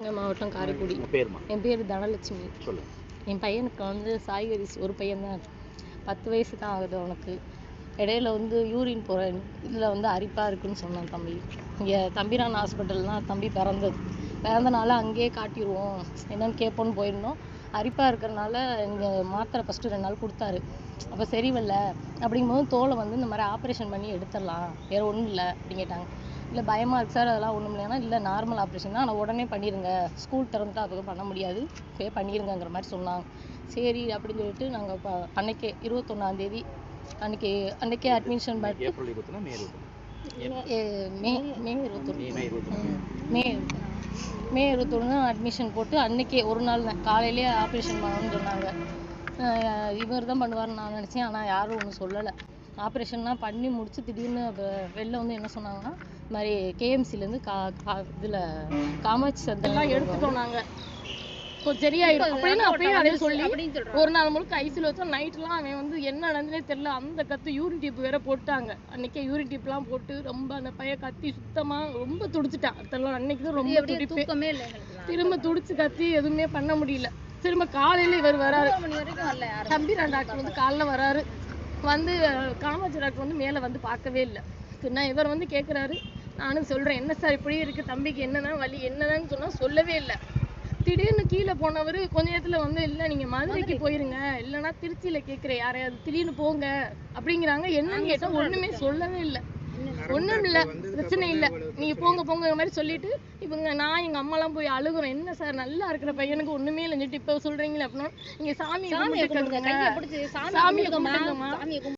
மாவட்டம் காரைக்குடி. என் பேர் தனலட்சுமி. என் பையனுக்கு வந்து சாய்கரிஸ் ஒரு பையன் தான், 10 வயசு தான் ஆகுது அவனுக்கு. இடையில வந்து யூரின் போகிற இதில் வந்து அரிப்பாக இருக்குன்னு சொன்னான் தம்பி. இங்கே தம்பிரான் ஹாஸ்பிட்டல்லாம் தம்பி பிறந்தனால அங்கேயே காட்டிடுவோம் என்னன்னு கேட்போன்னு போயிருந்தோம். அரிப்பாக இருக்கிறனால நீங்கள் மாத்திரை ஃபஸ்ட்டு 2 நாள் கொடுத்தாரு. அப்போ சரி வரல அப்படிங்கும்போது தோலை வந்து இந்த மாதிரி ஆப்ரேஷன் பண்ணி எடுத்துடலாம், வேறு ஒன்றும் இல்லை அப்படின்னு கேட்டாங்க. இல்லை பயமாக இருக்குது சார், அதெல்லாம் ஒன்றும் இல்லைன்னா இல்லை நார்மல் ஆப்ரேஷன் தான், ஆனால் உடனே பண்ணிடுங்க, ஸ்கூல் திறந்துட்டா அப்போ பண்ண முடியாது, இப்போயே பண்ணிடுங்கிற மாதிரி சொன்னாங்க. சரி அப்படின்னு சொல்லிட்டு நாங்கள் இப்போ அன்னைக்கே 21ஆம் தேதி அன்னைக்கே அட்மிஷன் பண்ணி மே 21 அட்மிஷன் போட்டு அன்னைக்கே ஒரு நாள் தான் காலையிலேயே ஆப்ரேஷன் பண்ணணும்னு சொன்னாங்க. இவர் தான் பண்ணுவார்னு நான் நினச்சேன், ஆனால் யாரும் ஒன்றும் சொல்லலை. ஆப்ரேஷன்லாம் பண்ணி முடிச்சு திடீர்னு வெளில வந்து என்ன சொன்னாங்கன்னா, இது மாதிரி கேஎம்சிலேருந்து இதில் காமாட்சி சந்தெல்லாம் எடுத்துட்டோம் நாங்கள், கொஞ்சம் சரியாயிடும் அப்படின்னு அப்பயும் அதே சொல்லி ஒரு நாள் முழுக்க ஐசியில் வச்சோம். நைட்லாம் அவன் வந்து என்ன நடந்துனே தெரியல, அந்த கற்று யூரின் டியூப் வேற போட்டாங்க. அன்னைக்கே யூரின் டியூப்லாம் போட்டு ரொம்ப அந்த பையன் கத்தி சுத்தமாக ரொம்ப துடிச்சிட்டான். அதெல்லாம் அன்னைக்கு தான் ரொம்ப துடிப்பே, திரும்ப துடிச்சு கத்தி எதுவுமே பண்ண முடியல. திரும்ப காலையில் இவர் வராரு, தம்பிரான் டாக்டர் வந்து காலைல வராரு. வந்து காமாட்சி டாக்டர் வந்து மேலே வந்து பார்க்கவே இல்லை. நான் இவர் வந்து கேட்குறாரு, நானும் சொல்கிறேன் என்ன சார் இப்படியே இருக்குது, தம்பிக்கு என்னதான் வலி என்னதான்னு சொன்னால் சொல்லவே இல்லை. திடீர்னு கீழே போனவர் கொஞ்ச நேரத்தில் வந்து இல்லை நீங்கள் மதுரைக்கு போயிருங்க, இல்லைன்னா திருச்சியில் கேட்குறேன் யாரையாவது, திடீர்னு போங்க அப்படிங்கிறாங்க. என்னன்னு கேட்டால் ஒன்றுமே சொல்லவே இல்லை. ஒன்றும் இல்லை, பிரச்சனை இல்லை, நீங்கள் போங்கிற மாதிரி சொல்லிட்டு இவங்க நான் எங்கள் அம்மாலாம் போய் அழுகுறோம். என்ன சார் நல்லா இருக்கிற பையனுக்கு ஒன்றுமே இல்லைன்னு சொல்லிட்டு இப்போ சொல்கிறீங்களே அப்படின்னா, நீங்கள் சாமியை கும்பிட்டு